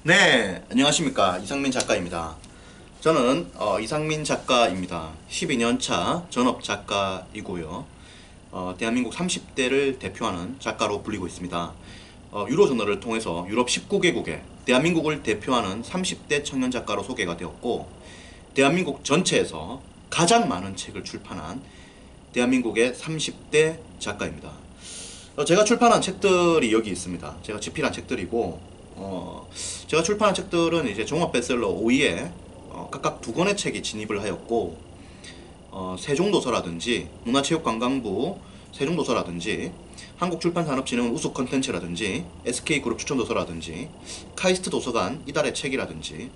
네, 안녕하십니까. 이상민 작가입니다. 저는 이상민 작가입니다. 12년 차 전업 작가이고요. 대한민국 30대를 대표하는 작가로 불리고 있습니다. 유로저널을 통해서 유럽 19개국에 대한민국을 대표하는 30대 청년 작가로 소개가 되었고, 대한민국 전체에서 가장 많은 책을 출판한 대한민국의 30대 작가입니다. 제가 출판한 책들이 여기 있습니다. 제가 집필한 책들이고, 제가 출판한 책들은 이제 종합 베스트셀러 5위에 각각 두 권의 책이 진입을 하였고, 세종도서라든지 문화체육관광부 세종도서라든지 한국출판산업진흥원 우수 컨텐츠라든지 SK그룹 추천도서라든지 카이스트 도서관 이달의 책이라든지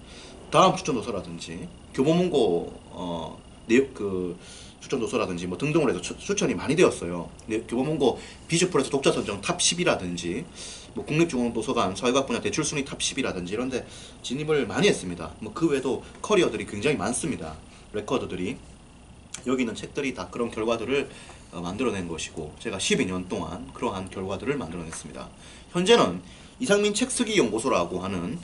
다음 추천도서라든지 교보문고 그 추천도서라든지 뭐 등등으로 해서 추천이 많이 되었어요. 교보문고 비즈프레스 독자선정 탑 10이라든지 뭐 국립중앙도서관 사회과학 분야 대출순위 탑 10이라든지 이런데 진입을 많이 했습니다. 뭐 그 외에도 커리어들이 굉장히 많습니다. 레코드들이. 여기 있는 책들이 다 그런 결과들을 만들어낸 것이고, 제가 12년 동안 그러한 결과들을 만들어냈습니다. 현재는 이상민 책쓰기 연구소라고 하는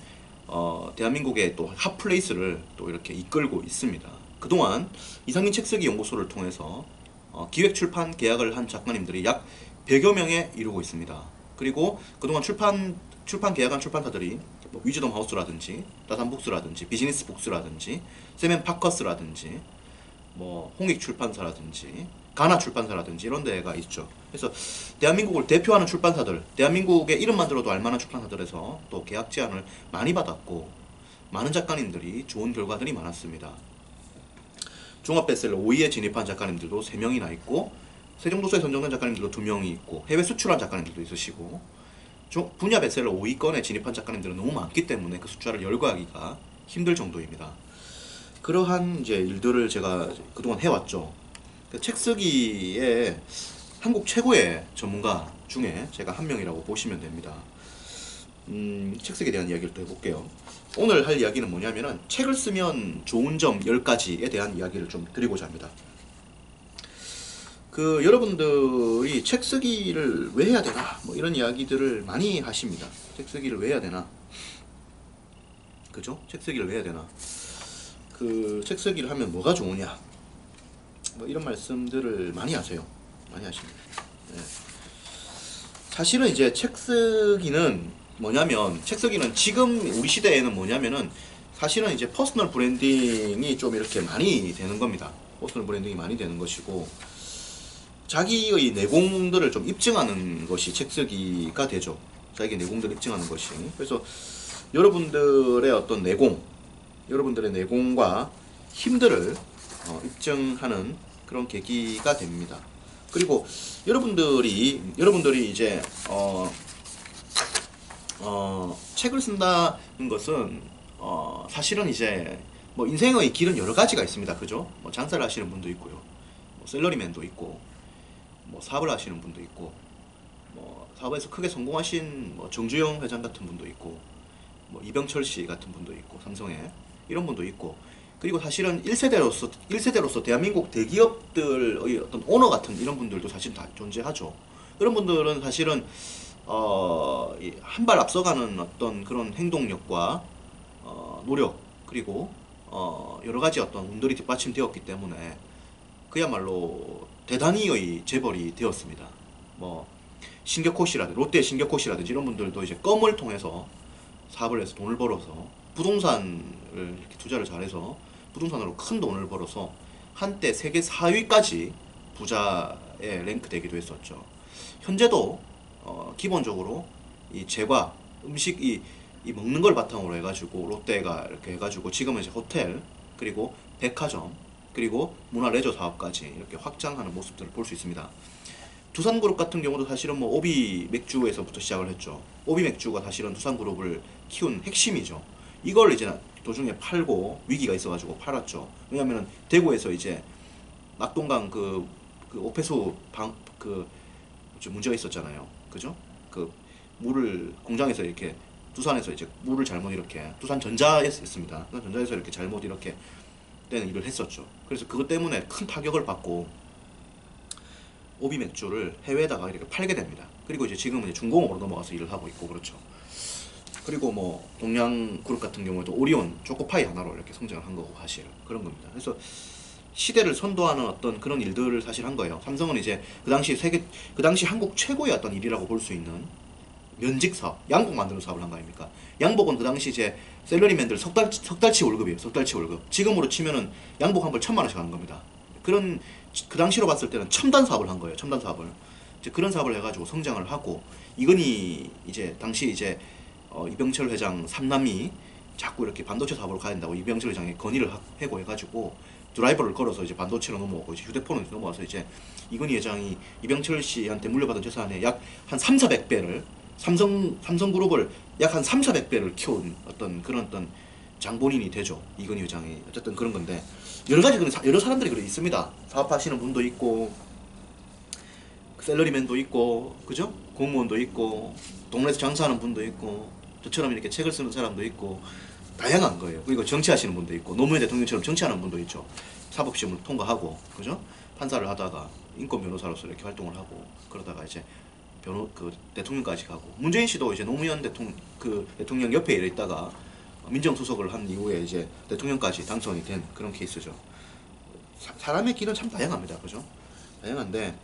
대한민국의 또 핫플레이스를 또 이렇게 이끌고 있습니다. 그동안 이상민 책쓰기 연구소를 통해서 기획 출판 계약을 한 작가님들이 약 100여 명에 이르고 있습니다. 그리고 그동안 출판 계약한 출판사들이 뭐 위즈덤 하우스라든지 따산북스라든지 비즈니스북스라든지 세멘파커스라든지 뭐 홍익 출판사라든지 가나 출판사라든지 이런 데가 있죠. 그래서 대한민국을 대표하는 출판사들, 대한민국의 이름만 들어도 알만한 출판사들에서 또 계약 제안을 많이 받았고, 많은 작가님들이 좋은 결과들이 많았습니다. 종합 베스트셀러 5위에 진입한 작가님들도 3명이나 있고, 세종도서에 선정된 작가님들도 2명이 있고, 해외 수출한 작가님들도 있으시고, 분야 베스트셀러 5위권에 진입한 작가님들은 너무 많기 때문에 그 숫자를 열거하기가 힘들 정도입니다. 그러한 이제 일들을 제가 그동안 해왔죠. 책 쓰기에 한국 최고의 전문가 중에 제가 한 명이라고 보시면 됩니다. 책 쓰기에 대한 이야기를 또 해볼게요. 오늘 할 이야기는 뭐냐면은 책을 쓰면 좋은 점 10가지에 대한 이야기를 좀 드리고자 합니다. 여러분들이 책 쓰기를 왜 해야 되나 뭐 이런 이야기들을 많이 하십니다. 책 쓰기를 왜 해야 되나, 그죠? 책 쓰기를 왜 해야 되나, 책 쓰기를 하면 뭐가 좋으냐, 뭐 이런 말씀들을 많이 하세요. 많이 하십니다. 네. 사실은 이제 책 쓰기는 뭐냐면, 책 쓰기는 지금 우리 시대에는 뭐냐면은 사실은 이제 퍼스널 브랜딩이 좀 이렇게 많이 되는 겁니다. 퍼스널 브랜딩이 많이 되는 것이고, 자기의 내공들을 좀 입증하는 것이 책 쓰기가 되죠. 자기의 내공들을 입증하는 것이. 그래서 여러분들의 어떤 내공, 여러분들의 내공과 힘들을 입증하는 그런 계기가 됩니다. 그리고 여러분들이 이제 책을 쓴다는 것은 사실은 이제 뭐 인생의 길은 여러 가지가 있습니다. 그죠? 뭐 장사를 하시는 분도 있고요, 뭐 셀러리맨도 있고, 뭐 사업을 하시는 분도 있고, 뭐 사업에서 크게 성공하신 뭐 정주영 회장 같은 분도 있고, 뭐 이병철 씨 같은 분도 있고, 삼성에 이런 분도 있고, 그리고 사실은 1세대로서 대한민국 대기업들의 어떤 오너 같은 이런 분들도 사실 다 존재하죠. 그런 분들은 사실은 한 발 앞서가는 어떤 그런 행동력과 노력, 그리고 여러 가지 어떤 운들이 뒷받침되었기 때문에 그야말로 대단히의 재벌이 되었습니다. 뭐 신격호씨라든지 롯데 신격호씨라든지 이런 분들도 이제 껌을 통해서 사업을 해서 돈을 벌어서 부동산을 이렇게 투자를 잘해서 부동산으로 큰 돈을 벌어서 한때 세계 4위까지 부자에 랭크되기도 했었죠. 현재도 기본적으로 이 제과 음식 이 먹는 걸 바탕으로 해가지고 롯데가 이렇게 해가지고 지금은 이제 호텔, 그리고 백화점, 그리고 문화 레저 사업까지 이렇게 확장하는 모습들을 볼 수 있습니다. 두산그룹 같은 경우도 사실은 뭐 오비 맥주에서부터 시작을 했죠. 오비 맥주가 사실은 두산그룹을 키운 핵심이죠. 이걸 이제 도중에 팔고 위기가 있어가지고 팔았죠. 왜냐면은 대구에서 이제 낙동강 오폐수 문제가 있었잖아요. 그죠? 그 물을 공장에서 이렇게 두산에서 이제 물을 잘못 이렇게 두산전자에서 했습니다. 두산전자에서 이렇게 잘못 이렇게 되는 일을 했었죠. 그래서 그것 때문에 큰 타격을 받고 오비 맥주를 해외에다가 이렇게 팔게 됩니다. 그리고 이제 지금은 이제 중공업으로 넘어가서 일을 하고 있고 그렇죠. 그리고 뭐 동양그룹 같은 경우에도 오리온, 초코파이 하나로 이렇게 성장을 한 거고 사실 그런 겁니다. 그래서 시대를 선도하는 어떤 그런 일들을 사실 한 거예요. 삼성은 이제 그 당시 한국 최고의 어떤 일이라고 볼 수 있는 면직 사업, 양복 만드는 사업을 한 거 아닙니까? 양복은 그 당시 이제 셀러리맨들 석 달치 월급이에요. 석 달치 월급. 지금으로 치면은 양복 한 벌 1,000만 원씩 하는 겁니다. 그런 그 당시로 봤을 때는 첨단 사업을 한 거예요. 첨단 사업을. 이제 그런 사업을 해가지고 성장을 하고 이건희 이제 당시 이제 이병철 회장 삼남이 자꾸 이렇게 반도체 사업으로 가야 된다고 이병철 회장이 건의를 하고 해가지고 드라이버를 걸어서 이제 반도체로 넘어오고 이제 휴대폰으로 넘어와서 이제 이건희 회장이 이병철 씨한테 물려받은 재산의 약 한 3,400배를 삼성그룹을 약 한 3,400배를 키운 어떤 그런 어떤 장본인이 되죠. 이건희 회장이. 어쨌든 그런 건데 여러 가지 여러 사람들이 그래 있습니다. 사업하시는 분도 있고 셀러리맨도 있고 그죠? 공무원도 있고 동네에서 장사하는 분도 있고 저처럼 이렇게 책을 쓰는 사람도 있고 다양한 거예요. 그리고 정치하시는 분도 있고 노무현 대통령처럼 정치하는 분도 있죠. 사법시험을 통과하고 그죠? 판사를 하다가 인권 변호사로서 이렇게 활동을 하고 그러다가 이제 대통령까지 가고 문재인 씨도 이제 노무현 대통령 옆에 있다가 민정수석을 한 이후에 이제 대통령까지 당선이 된 그런 케이스죠. 사람의 길은 참 다양합니다. 그죠? 다양한데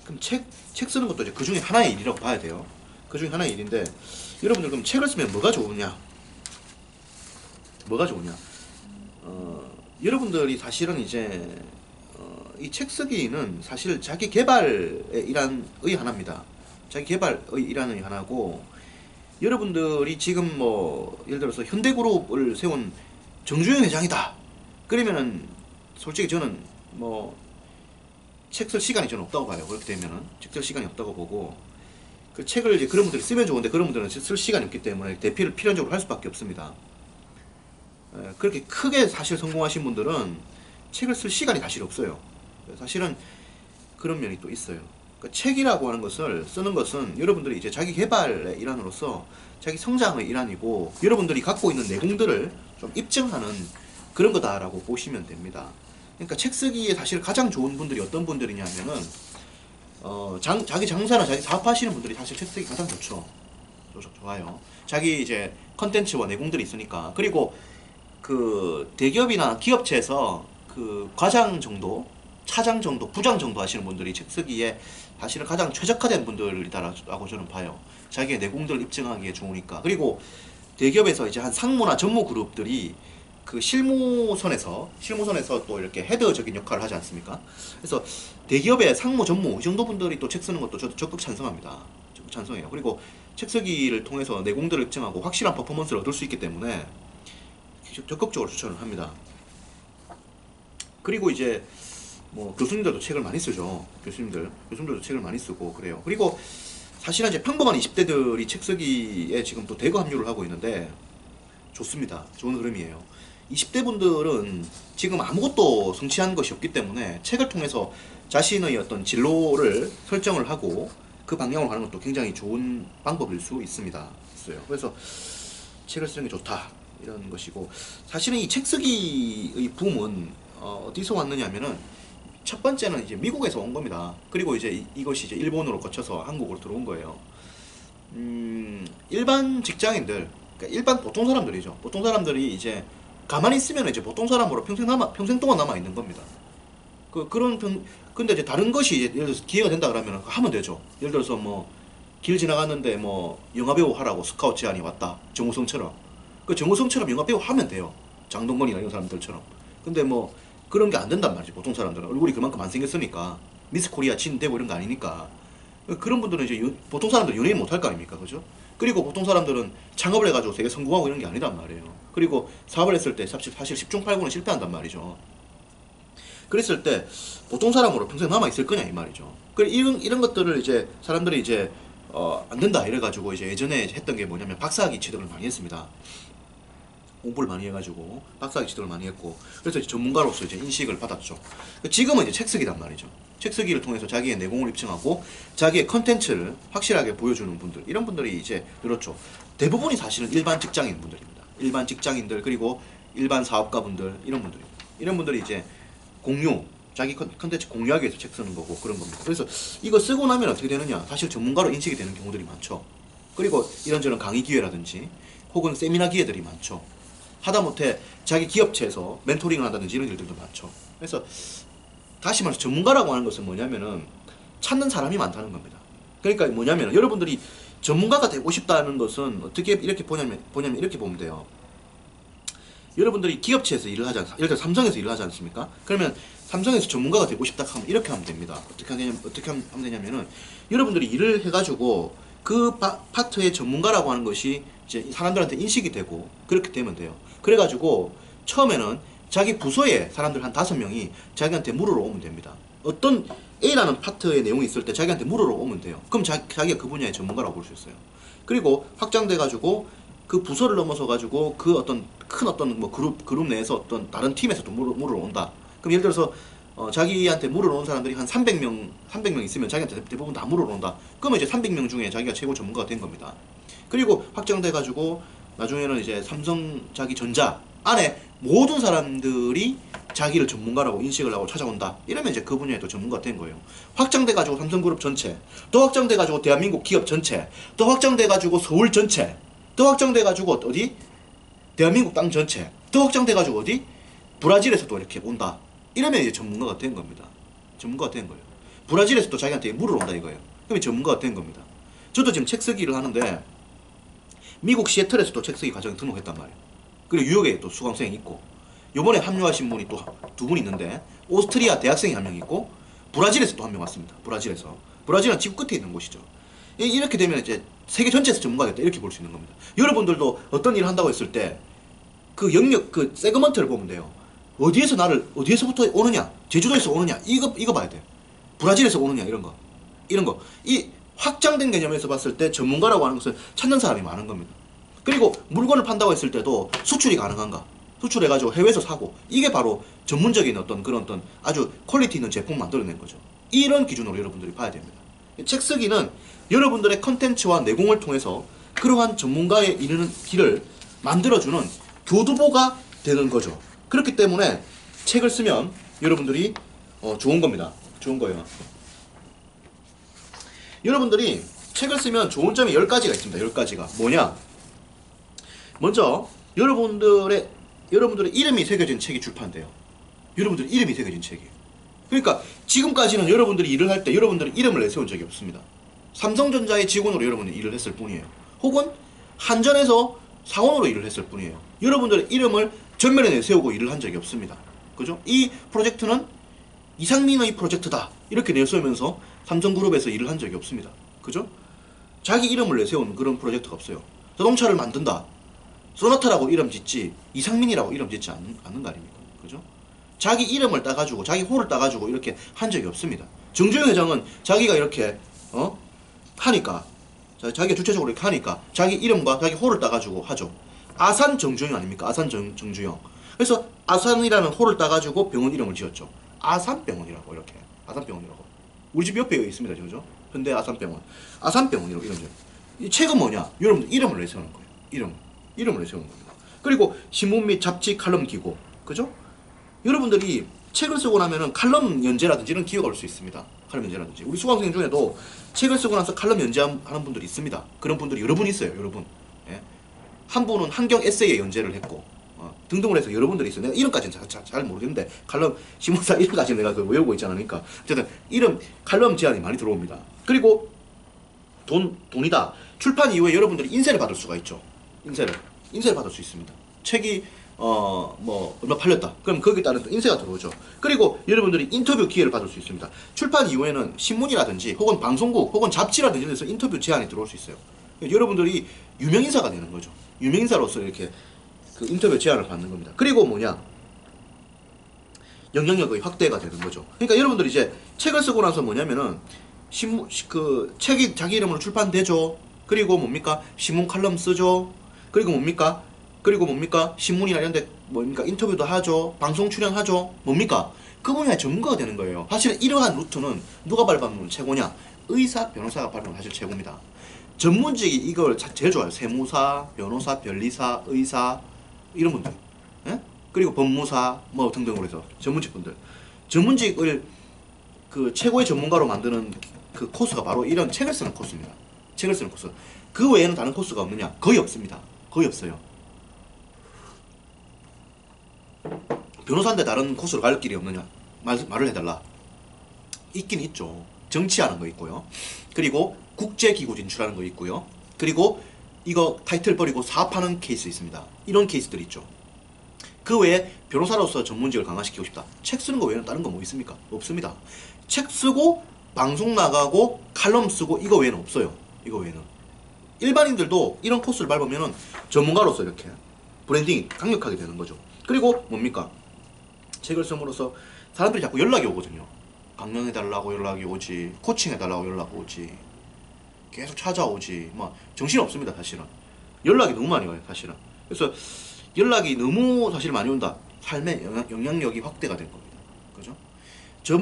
그럼 책 쓰는 것도 이제 그 중에 하나의 일이라고 봐야 돼요. 그 중에 하나의 일인데 여러분들 그럼 책을 쓰면 뭐가 좋으냐? 뭐가 좋으냐? 여러분들이 사실은 이제 이 책 쓰기는 사실 자기 개발의 일환의 하나입니다. 자기 개발의 일환의 하나고 여러분들이 지금 뭐 예를 들어서 현대그룹을 세운 정주영 회장이다. 그러면은 솔직히 저는 뭐 책 쓸 시간이 저는 없다고 봐요. 그렇게 되면은 책 쓸 시간이 없다고 보고 그 책을 이제 그런 분들이 쓰면 좋은데 그런 분들은 쓸 시간이 없기 때문에 대피를 필연적으로 할 수밖에 없습니다. 그렇게 크게 사실 성공하신 분들은 책을 쓸 시간이 사실 없어요. 사실은 그런 면이 또 있어요. 그러니까 책이라고 하는 것을 쓰는 것은 여러분들이 이제 자기 개발의 일환으로서 자기 성장의 일환이고 여러분들이 갖고 있는 내공들을 좀 입증하는 그런 거다라고 보시면 됩니다. 그러니까 책 쓰기에 사실 가장 좋은 분들이 어떤 분들이냐면은 자기 장사나 자기 사업하시는 분들이 사실 책 쓰기 가장 좋죠. 좋아요. 자기 이제 컨텐츠와 내공들이 있으니까. 그리고 그 대기업이나 기업체에서 그 과장 정도, 차장 정도, 부장 정도 하시는 분들이 책 쓰기에 사실은 가장 최적화된 분들이다라고 저는 봐요. 자기의 내공들을 입증하기에 좋으니까. 그리고 대기업에서 이제 한 상무나 전무 그룹들이 그 실무선에서 또 이렇게 헤드적인 역할을 하지 않습니까? 그래서 대기업의 상무, 전무 이 정도 분들이 또 책 쓰는 것도 저도 적극 찬성합니다. 적극 찬성해요. 그리고 책 쓰기를 통해서 내공들을 입증하고 확실한 퍼포먼스를 얻을 수 있기 때문에 적극적으로 추천을 합니다. 그리고 이제 뭐 교수님들도 책을 많이 쓰죠. 교수님들도 책을 많이 쓰고 그래요. 그리고 사실은 이제 평범한 20대들이 책 쓰기에 지금 또 대거 합류를 하고 있는데 좋습니다. 좋은 흐름이에요. 20대 분들은 지금 아무것도 성취한 것이 없기 때문에 책을 통해서 자신의 어떤 진로를 설정을 하고 그 방향으로 가는 것도 굉장히 좋은 방법일 수 있습니다. 그래서 책을 쓰는 게 좋다 이런 것이고 사실은 이 책 쓰기의 붐은 어디서 왔느냐면은 첫 번째는 이제 미국에서 온 겁니다. 그리고 이제 이것이 이제 일본으로 거쳐서 한국으로 들어온 거예요. 일반 직장인들, 그러니까 일반 보통 사람들이죠. 보통 사람들이 이제 가만히 있으면 이제 보통 사람으로 평생 동안 남아 있는 겁니다. 근데 이제 다른 것이 예를 들어서 기회가 된다 그러면 하면 되죠. 예를 들어서 뭐 길 지나갔는데 뭐 영화배우 하라고 스카우트 제안이 왔다. 정우성처럼. 그 정우성처럼 영화배우 하면 돼요. 장동건이나 이런 사람들처럼. 근데 뭐 그런 게 안 된단 말이지. 보통 사람들은 얼굴이 그만큼 안 생겼으니까 미스 코리아 친 되고 이런 거 아니니까. 그런 분들은 이제 보통 사람들은 연예인 못 할 거 아닙니까, 그죠? 그리고 보통 사람들은 창업을 해가지고 되게 성공하고 이런 게 아니란 말이에요. 그리고 사업을 했을 때 사실 10중 8구는 실패한단 말이죠. 그랬을 때 보통 사람으로 평생 남아 있을 거냐 이 말이죠. 그래 이런 것들을 이제 사람들이 이제 안 된다 이래가지고 이제 예전에 했던 게 뭐냐면 박사학위 취득을 많이 했습니다. 공부를 많이 해가지고 박사학위 취득을 많이 했고 그래서 이제 전문가로서 이제 인식을 받았죠. 지금은 이제 책 쓰기란 말이죠. 책 쓰기를 통해서 자기의 내공을 입증하고 자기의 컨텐츠를 확실하게 보여주는 분들 이런 분들이 이제 늘었죠. 대부분이 사실은 일반 직장인 분들입니다. 일반 직장인들 그리고 일반 사업가분들 이런 분들이 이제 자기 컨텐츠 공유하기 위해서 책 쓰는 거고 그런 겁니다. 그래서 이거 쓰고 나면 어떻게 되느냐 사실 전문가로 인식이 되는 경우들이 많죠. 그리고 이런저런 강의 기회라든지 혹은 세미나 기회들이 많죠. 하다못해 자기 기업체에서 멘토링을 한다든지 이런 일들도 많죠. 그래서 다시 말해서 전문가라고 하는 것은 뭐냐면은 찾는 사람이 많다는 겁니다. 그러니까 뭐냐면 여러분들이 전문가가 되고 싶다는 것은 어떻게 이렇게 보냐면 이렇게 보면 돼요. 여러분들이 기업체에서 일을 하지 않습니까? 예를 들어 삼성에서 일을 하지 않습니까? 그러면 삼성에서 전문가가 되고 싶다 하면 이렇게 하면 됩니다. 어떻게 하면 되냐면은 여러분들이 일을 해가지고 그 파트의 전문가라고 하는 것이 이제 사람들한테 인식이 되고 그렇게 되면 돼요. 그래가지고 처음에는 자기 부서에 사람들 한 5명이 자기한테 물으러 오면 됩니다. 어떤 A라는 파트의 내용이 있을 때 자기한테 물으러 오면 돼요. 그럼 자기가 그 분야의 전문가라고 볼 수 있어요. 그리고 확장돼가지고 그 부서를 넘어서가지고 그 어떤 큰 어떤 뭐 그룹 내에서 어떤 다른 팀에서도 물으러 온다. 그럼 예를 들어서 자기한테 물으러 온 사람들이 한 300명 있으면 자기한테 대부분 다 물으러 온다. 그러면 이제 300명 중에 자기가 최고 전문가가 된 겁니다. 그리고 확장돼가지고 나중에는 이제 삼성 자기 전자 안에 모든 사람들이 자기를 전문가라고 인식을 하고 찾아온다. 이러면 이제 그 분야에 또 전문가가 된 거예요. 확장돼가지고 삼성그룹 전체, 또 확장돼가지고 대한민국 기업 전체, 또 확장돼가지고 서울 전체, 또 확장돼가지고 어디? 대한민국 땅 전체, 또 확장돼가지고 어디? 브라질에서 또 이렇게 온다. 이러면 이제 전문가가 된 겁니다. 전문가가 된 거예요. 브라질에서 또 자기한테 물으러 온다 이거예요. 그러면 전문가가 된 겁니다. 저도 지금 책 쓰기를 하는데 미국 시애틀에서 또 책 쓰기 과정에 등록했단 말이에요. 그리고 뉴욕에 또 수강생이 있고 요번에 합류하신 분이 또 2분 있는데 오스트리아 대학생이 1명 있고 브라질에서 또 1명 왔습니다. 브라질은 지구 끝에 있는 곳이죠. 이렇게 되면 이제 세계 전체에서 전문가가 됐다 이렇게 볼 수 있는 겁니다. 여러분들도 어떤 일을 한다고 했을 때 그 영역 그 세그먼트를 보면 돼요. 어디에서부터 오느냐, 제주도에서 오느냐 이거 봐야 돼요. 브라질에서 오느냐 이런 거 이 확장된 개념에서 봤을 때 전문가라고 하는 것은 찾는 사람이 많은 겁니다. 그리고 물건을 판다고 했을 때도 수출이 가능한가? 수출해가지고 해외에서 사고 이게 바로 전문적인 어떤 그런 어떤 아주 퀄리티 있는 제품 만들어낸 거죠. 이런 기준으로 여러분들이 봐야 됩니다. 책 쓰기는 여러분들의 컨텐츠와 내공을 통해서 그러한 전문가에 이르는 길을 만들어주는 교두보가 되는 거죠. 그렇기 때문에 책을 쓰면 여러분들이 좋은 겁니다. 좋은 거예요. 여러분들이 책을 쓰면 좋은 점이 10가지가 있습니다. 10가지가 뭐냐? 먼저 여러분들의 이름이 새겨진 책이 출판돼요. 여러분들의 이름이 새겨진 책이. 그러니까 지금까지는 여러분들이 일을 할 때 여러분들의 이름을 내세운 적이 없습니다. 삼성전자의 직원으로 여러분이 일을 했을 뿐이에요. 혹은 한전에서 사원으로 일을 했을 뿐이에요. 여러분들의 이름을 전면에 내세우고 일을 한 적이 없습니다. 그죠? 이 프로젝트는 이상민의 프로젝트다. 이렇게 내세우면서 삼성그룹에서 일을 한 적이 없습니다. 그죠? 자기 이름을 내세운 그런 프로젝트가 없어요. 자동차를 만든다. 소나타라고 이름 짓지 이상민이라고 이름 짓지 않는 거 아닙니까? 그죠? 자기 이름을 따가지고 자기 호를 따가지고 이렇게 한 적이 없습니다. 정주영 회장은 자기가 이렇게 하니까 자기가 주체적으로 이렇게 하니까 자기 이름과 자기 호를 따가지고 하죠. 아산 정주영 아닙니까? 아산 정주영. 그래서 아산이라는 호를 따가지고 병원 이름을 지었죠. 아산병원이라고 이렇게 아산병원이라고. 우리 집 옆에 있습니다. 그죠? 현대 아산병원. 아산병원이라고 이름 지어요. 이 책은 뭐냐? 여러분들 이름을 내세우는 거예요. 이름을 내세우는 겁니다. 그리고 신문 및 잡지 칼럼 기고. 그죠? 여러분들이 책을 쓰고 나면은 칼럼 연재라든지 이런 기회가 올 수 있습니다. 칼럼 연재라든지. 우리 수강생 중에도 책을 쓰고 나서 칼럼 연재하는 분들이 있습니다. 그런 분들이 여러 분 있어요. 여러 분. 예. 한 분은 한경 에세이에 연재를 했고 등등을 해서 여러분들이 있어요. 내가 이름까지는 잘 모르겠는데 칼럼 신문사 이름까지는 내가 외우고 있지 않으니까 어쨌든 이름 칼럼 제안이 많이 들어옵니다. 그리고 돈이다. 출판 이후에 여러분들이 인쇄를 받을 수가 있죠. 인쇄를 받을 수 있습니다. 책이 뭐 얼마 팔렸다. 그럼 거기에 따른 또 인쇄가 들어오죠. 그리고 여러분들이 인터뷰 기회를 받을 수 있습니다. 출판 이후에는 신문이라든지 혹은 방송국 혹은 잡지라든지 이런 데서 인터뷰 제안이 들어올 수 있어요. 여러분들이 유명인사가 되는 거죠. 유명인사로서 이렇게 그 인터뷰 제안을 받는 겁니다. 그리고 뭐냐? 영향력의 확대가 되는 거죠. 그러니까 여러분들이 이제 책을 쓰고 나서 뭐냐면은 책이 자기 이름으로 출판되죠. 그리고 뭡니까? 신문 칼럼 쓰죠. 그리고 뭡니까? 신문이나 이런 데 뭡니까? 인터뷰도 하죠. 방송 출연하죠. 뭡니까? 그 분야의 전문가가 되는 거예요. 사실은 이러한 루트는 누가 밟으면 최고냐? 의사, 변호사가 밟으면 사실 최고입니다. 전문직이 이걸 제일 좋아요. 세무사, 변호사, 변리사, 의사 이런 분들. 예? 그리고 법무사 뭐 등등으로 해서 전문직 분들. 전문직을 그 최고의 전문가로 만드는 그 코스가 바로 이런 책을 쓰는 코스입니다. 책을 쓰는 코스. 그 외에는 다른 코스가 없느냐? 거의 없습니다. 거의 없어요. 변호사인데 다른 코스로 갈 길이 없느냐? 말을 해달라. 있긴 있죠. 정치하는 거 있고요. 그리고 국제기구 진출하는 거 있고요. 그리고 이거 타이틀 버리고 사업하는 케이스 있습니다. 이런 케이스들 있죠. 그 외에 변호사로서 전문직을 강화시키고 싶다. 책 쓰는 거 외에는 다른 거 뭐 있습니까? 없습니다. 책 쓰고 방송 나가고 칼럼 쓰고 이거 외에는 없어요. 이거 외에는. 일반인들도 이런 코스를 밟으면 전문가로서 이렇게 브랜딩이 강력하게 되는 거죠. 그리고 뭡니까? 책을 쓰므로써 사람들이 자꾸 연락이 오거든요. 강연해달라고 연락이 오지, 코칭해달라고 연락이 오지, 계속 찾아오지. 막 정신 없습니다. 사실은 연락이 너무 많이 와요. 사실은. 그래서 연락이 너무 사실 많이 온다. 삶의 영향력이 확대가 된 겁니다. 그죠?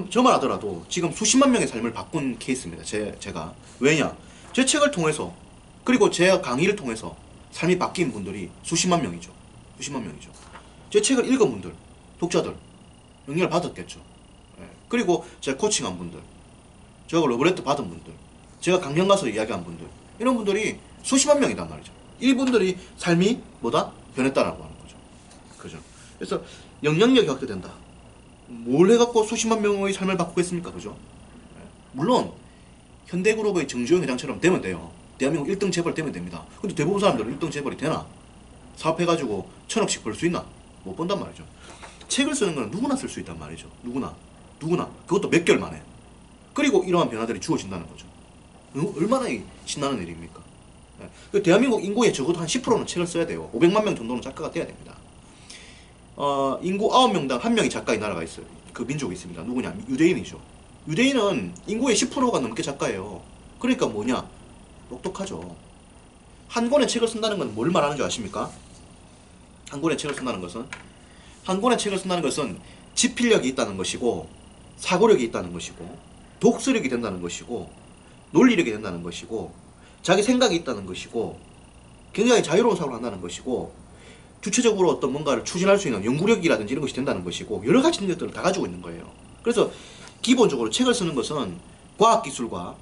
저만 하더라도 지금 수십만 명의 삶을 바꾼 케이스입니다. 제가. 왜냐? 제 책을 통해서 그리고 제 강의를 통해서 삶이 바뀐 분들이 수십만 명이죠. 수십만 명이죠. 제 책을 읽은 분들, 독자들 영향을 받았겠죠. 그리고 제가 코칭한 분들, 제가 러브레터 받은 분들, 제가 강연 가서 이야기한 분들, 이런 분들이 수십만 명이단 말이죠. 이분들이 삶이 뭐다? 변했다라고 하는 거죠. 그죠? 그래서 영향력이 확대된다. 뭘 해갖고 수십만 명의 삶을 바꾸겠습니까? 그죠? 물론 현대그룹의 정주영 회장처럼 되면 돼요. 대한민국 1등 재벌 되면 됩니다. 근데 대부분 사람들은 1등 재벌이 되나? 사업해가지고 1000억씩 벌 수 있나? 못 번단 말이죠. 책을 쓰는 건 누구나 쓸 수 있단 말이죠. 누구나. 그것도 몇 개월 만에. 그리고 이러한 변화들이 주어진다는 거죠. 얼마나 신나는 일입니까? 대한민국 인구의 적어도 한 10%는 책을 써야 돼요. 500만 명 정도는 작가가 돼야 됩니다. 인구 9명당 1명이 작가인 나라가 있어요. 그 민족이 있습니다. 누구냐? 유대인이죠. 유대인은 인구의 10%가 넘게 작가예요. 그러니까 뭐냐? 똑똑하죠. 한 권의 책을 쓴다는 건 뭘 말하는 줄 아십니까? 한 권의 책을 쓴다는 것은 지필력이 있다는 것이고, 사고력이 있다는 것이고, 독서력이 된다는 것이고, 논리력이 된다는 것이고, 자기 생각이 있다는 것이고, 굉장히 자유로운 사고를 한다는 것이고, 주체적으로 어떤 뭔가를 추진할 수 있는 연구력이라든지 이런 것이 된다는 것이고, 여러 가지 능력들을 다 가지고 있는 거예요. 그래서 기본적으로 책을 쓰는 것은 과학기술과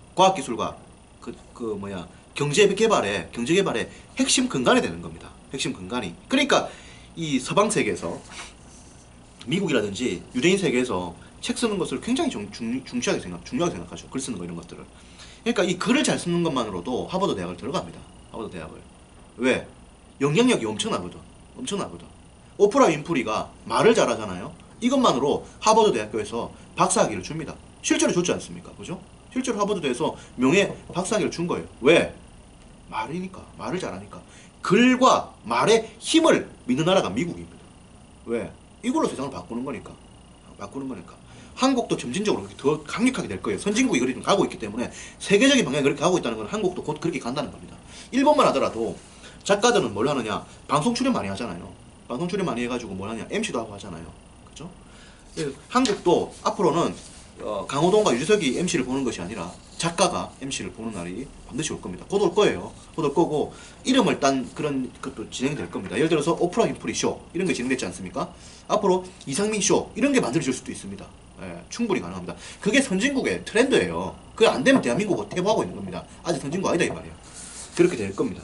경제개발의 핵심 근간이 되는 겁니다. 핵심 근간이. 그러니까 이 서방 세계에서, 미국이라든지 유대인 세계에서 책 쓰는 것을 굉장히 중요하게 생각하죠. 글 쓰는 거 이런 것들을. 그러니까 이 글을 잘 쓰는 것만으로도 하버드 대학을 들어갑니다. 하버드 대학을. 왜? 영향력이 엄청나거든. 오프라 윈프리가 말을 잘하잖아요. 이것만으로 하버드 대학교에서 박사학위를 줍니다. 실제로 줬지 않습니까? 그죠? 실제로 하버드 대에서 명예 박사학위를 준 거예요. 왜? 말을 잘하니까. 글과 말의 힘을 믿는 나라가 미국입니다. 왜? 이걸로 세상을 바꾸는 거니까. 한국도 점진적으로 더 강력하게 될 거예요. 선진국이 그렇게 가고 있기 때문에 세계적인 방향이 그렇게 가고 있다는 건 한국도 곧 그렇게 간다는 겁니다. 일본만 하더라도 작가들은 뭘 하느냐? 방송 출연 많이 하잖아요. 방송 출연 많이 해가지고 뭘 하냐? MC도 하고 하잖아요. 그죠? 한국도 앞으로는 강호동과 유재석이 MC를 보는 것이 아니라 작가가 MC를 보는 날이 반드시 올 겁니다. 곧 올 거예요. 곧 올 거고, 이름을 딴 그런 것도 진행될 겁니다. 예를 들어서 오프라 윈프리 쇼 이런 게 진행됐지 않습니까? 앞으로 이상민 쇼 이런 게 만들어질 수도 있습니다. 충분히 가능합니다. 그게 선진국의 트렌드예요. 그게 안 되면 대한민국을 퇴보하고 있는 겁니다. 아직 선진국 아니다 이 말이에요. 그렇게 될 겁니다.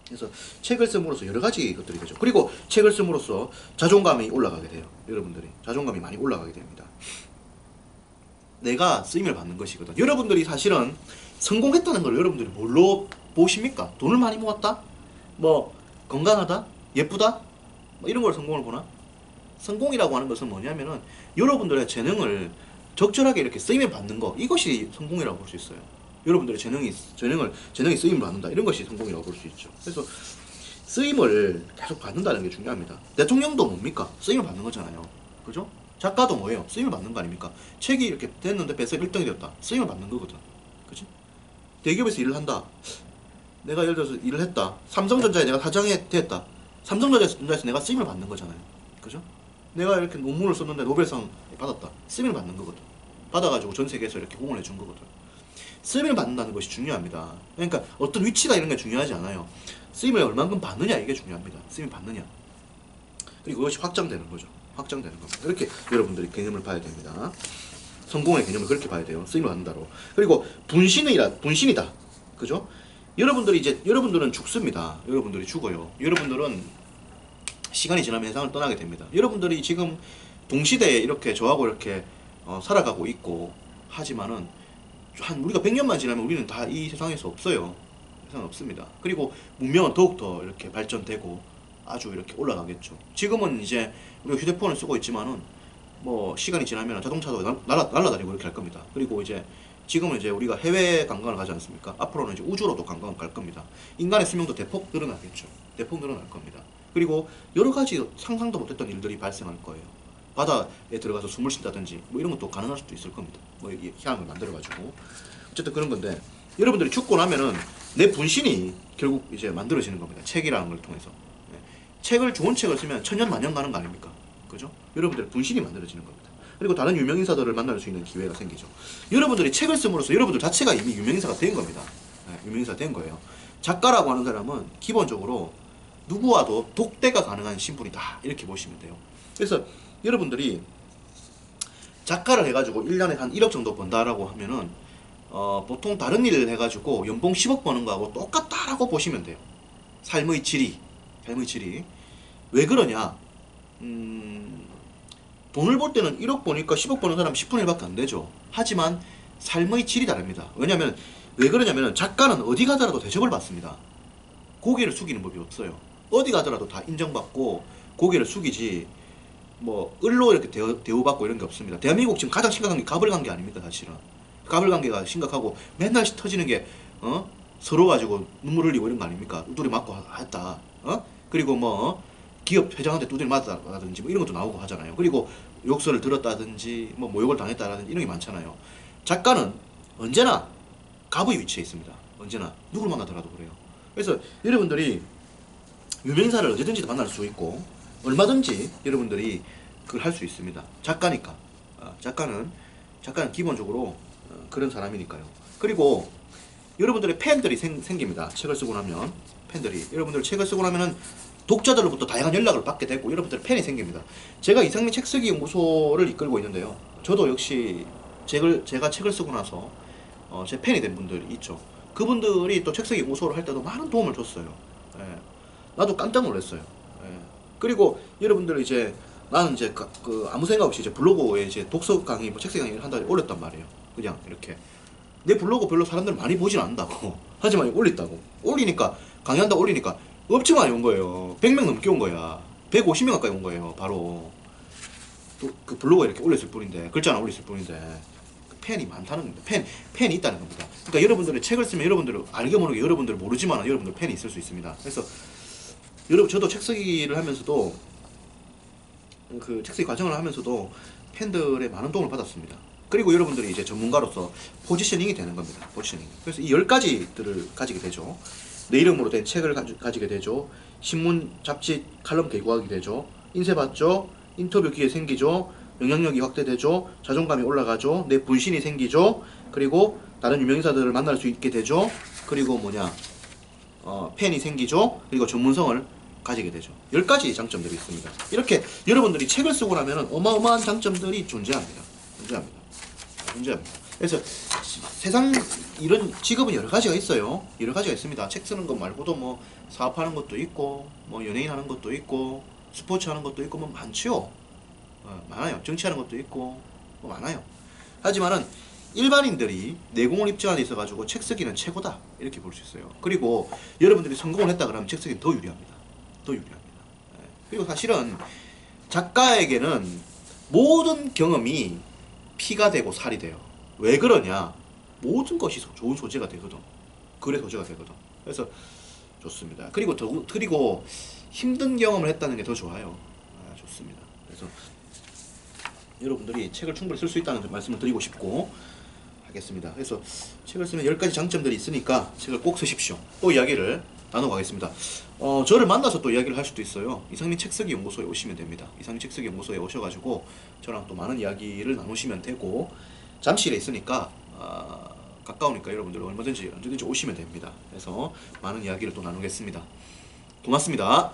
그래서 책을 씀으로써 여러 가지 것들이 되죠. 그리고 책을 씀으로써 자존감이 올라가게 돼요. 여러분들이 자존감이 많이 올라가게 됩니다. 내가 쓰임을 받는 것이거든. 여러분들이 사실은 성공했다는 걸 여러분들이 뭘로 보십니까? 돈을 많이 모았다? 뭐 건강하다? 예쁘다? 뭐 이런 걸 성공을 보나? 성공이라고 하는 것은 뭐냐면은 여러분들의 재능을 적절하게 이렇게 쓰임을 받는 거, 이것이 성공이라고 볼 수 있어요. 여러분들의 재능이 쓰임을 받는다, 이런 것이 성공이라고 볼 수 있죠. 그래서 쓰임을 계속 받는다는 게 중요합니다. 대통령도 뭡니까? 쓰임을 받는 거잖아요. 그죠? 작가도 뭐예요? 쓰임을 받는 거 아닙니까? 책이 이렇게 됐는데 베스트 1등이 됐다. 쓰임을 받는 거거든. 그치? 대기업에서 일을 한다. 내가 예를 들어서 일을 했다. 삼성전자에 내가 사장이 됐다. 삼성전자에서 내가 쓰임을 받는 거잖아요. 그죠? 내가 이렇게 논문을 썼는데 노벨상 받았다. 쓰임을 받는 거거든. 받아가지고 전 세계에서 이렇게 홍을 해준 거거든. 쓰임을 받는다는 것이 중요합니다. 그러니까 어떤 위치다 이런 게 중요하지 않아요. 쓰임을 얼만큼 받느냐, 이게 중요합니다. 쓰임을 받느냐. 그리고 그것이 확장되는 거죠. 확장되는 겁니다. 이렇게 여러분들이 개념을 봐야 됩니다. 성공의 개념을 그렇게 봐야 돼요. 쓰임을 받는다로. 그리고 분신이다. 그죠? 여러분들은 죽습니다. 여러분들이 죽어요. 여러분들은 시간이 지나면 세상을 떠나게 됩니다. 여러분들이 지금 동시대에 이렇게 저하고 이렇게 살아가고 있고 하지만은 한 우리가 100년만 지나면 우리는 다 이 세상에서 없어요. 세상 없습니다. 그리고 문명은 더욱더 이렇게 발전되고 아주 이렇게 올라가겠죠. 지금은 이제 우리가 휴대폰을 쓰고 있지만은 뭐 시간이 지나면 자동차도 날아다니고 이렇게 할 겁니다. 그리고 이제 지금은 이제 우리가 해외 관광을 가지 않습니까? 앞으로는 이제 우주로도 관광을 갈 겁니다. 인간의 수명도 대폭 늘어나겠죠. 대폭 늘어날 겁니다. 그리고 여러 가지 상상도 못했던 일들이 발생할 거예요. 바다에 들어가서 숨을 쉰다든지 뭐 이런 것도 가능할 수도 있을 겁니다. 뭐 희망을 만들어가지고 어쨌든 그런 건데 여러분들이 죽고 나면은 내 분신이 결국 이제 만들어지는 겁니다. 책이라는 걸 통해서. 책을 좋은 책을 쓰면 천년만년 가는 거 아닙니까? 그죠? 여러분들의 분신이 만들어지는 겁니다. 그리고 다른 유명인사들을 만날 수 있는 기회가 생기죠. 여러분들이 책을 씀으로써 여러분들 자체가 이미 유명인사가 된 겁니다. 유명인사가 된 거예요. 작가라고 하는 사람은 기본적으로 누구와도 독대가 가능한 신분이다. 이렇게 보시면 돼요. 그래서 여러분들이 작가를 해가지고 1년에 한 1억 정도 번다라고 하면은 보통 다른 일을 해가지고 연봉 10억 버는 거하고 똑같다라고 보시면 돼요. 삶의 질이. 왜 그러냐? 돈을 벌 때는 1억 버니까 10억 버는 사람 10분의 1밖에 안 되죠. 하지만 삶의 질이 다릅니다. 왜냐면 왜 그러냐면 작가는 어디 가더라도 대접을 받습니다. 고개를 숙이는 법이 없어요. 어디 가더라도 다 인정받고 고개를 숙이지 뭐 을로 이렇게 대우받고 이런 게 없습니다. 대한민국 지금 가장 심각한 게 갑을 관계 아닙니까? 사실은 갑을 관계가 심각하고 맨날 터지는 게 서로 가지고 눈물 흘리고 이런 거 아닙니까? 두드려 맞고 했다. 그리고 뭐 기업 회장한테 두드려 맞았다든지 뭐 이런 것도 나오고 하잖아요. 그리고 욕설을 들었다든지 뭐 모욕을 당했다든지 이런 게 많잖아요. 작가는 언제나 갑의 위치에 있습니다. 언제나 누굴 만나더라도 그래요. 그래서 여러분들이 유명인사를 언제든지 만날 수 있고 얼마든지 여러분들이 그걸 할 수 있습니다. 작가니까. 작가는 기본적으로 그런 사람이니까요. 그리고 여러분들의 팬들이 생깁니다. 책을 쓰고 나면 팬들이 여러분들 책을 쓰고 나면은 독자들로부터 다양한 연락을 받게 되고 여러분들의 팬이 생깁니다. 제가 이상민 책쓰기 연구소를 이끌고 있는데요. 저도 역시 제가 책을 쓰고 나서 제 팬이 된 분들이 있죠. 그분들이 또 책쓰기 연구소를 할 때도 많은 도움을 줬어요. 예. 나도 깜짝 놀랐어요. 예. 그리고 여러분들 이제 나는 이제 아무 생각 없이 이제 블로그에 이제 독서 강의, 뭐 책쓰기 강의를 한다고 올렸단 말이에요. 그냥 이렇게 내 블로그 별로 사람들 많이 보진 않는다고 하지만 올린다고 올리니까 강의한다고 올리니까 엄청 많이 온 거예요. 100명 넘게 온 거야. 150명 가까이 온 거예요. 바로 또 그 블로그에 이렇게 올렸을 뿐인데 글자나 올렸을 뿐인데 팬이 많다는 겁니다. 팬이 있다는 겁니다. 그러니까 여러분들의 책을 쓰면 여러분들을 알게 모르게 여러분들 모르지만 여러분들 팬이 있을 수 있습니다. 그래서 저도 책 쓰기를 하면서도 그 책 쓰기 과정을 하면서도 팬들의 많은 도움을 받았습니다. 그리고 여러분들이 이제 전문가로서 포지셔닝이 되는 겁니다. 포지셔닝. 그래서 이 10가지들을 가지게 되죠. 내 이름으로 된 책을 가지게 되죠. 신문, 잡지, 칼럼 개국하게 되죠. 인쇄 받죠. 인터뷰 기회 생기죠. 영향력이 확대되죠. 자존감이 올라가죠. 내 분신이 생기죠. 그리고 다른 유명인사들을 만날 수 있게 되죠. 그리고 팬이 생기죠. 그리고 전문성을 가지게 되죠. 10가지 장점들이 있습니다. 이렇게 여러분들이 책을 쓰고 나면 어마어마한 장점들이 존재합니다. 그래서 세상 이런 직업은 여러 가지가 있어요. 여러 가지가 있습니다. 책 쓰는 것 말고도 뭐 사업하는 것도 있고 뭐 연예인 하는 것도 있고 스포츠 하는 것도 있고 뭐 많죠. 많아요. 정치하는 것도 있고 뭐 많아요. 하지만은 일반인들이 내공을 입증한 데 있어 가지고 책 쓰기는 최고다 이렇게 볼 수 있어요. 그리고 여러분들이 성공을 했다 그러면 책 쓰기는 더 유리합니다. 그리고 사실은 작가에게는 모든 경험이 피가 되고 살이 돼요. 왜 그러냐? 모든 것이 좋은 소재가 되거든. 글의 소재가 되거든. 그래서 좋습니다. 그리고 힘든 경험을 했다는 게 더 좋아요. 좋습니다. 그래서 여러분들이 책을 충분히 쓸 수 있다는 말씀을 드리고 싶고 하겠습니다. 그래서 책을 쓰면 10가지 장점들이 있으니까 책을 꼭 쓰십시오. 또 이야기를 나눠가겠습니다. 저를 만나서 또 이야기를 할 수도 있어요. 이상민 책쓰기 연구소에 오시면 됩니다. 이상민 책쓰기 연구소에 오셔가지고 저랑 또 많은 이야기를 나누시면 되고 잠실에 있으니까 가까우니까 여러분들 언제든지 오시면 됩니다. 그래서 많은 이야기를 또 나누겠습니다. 고맙습니다.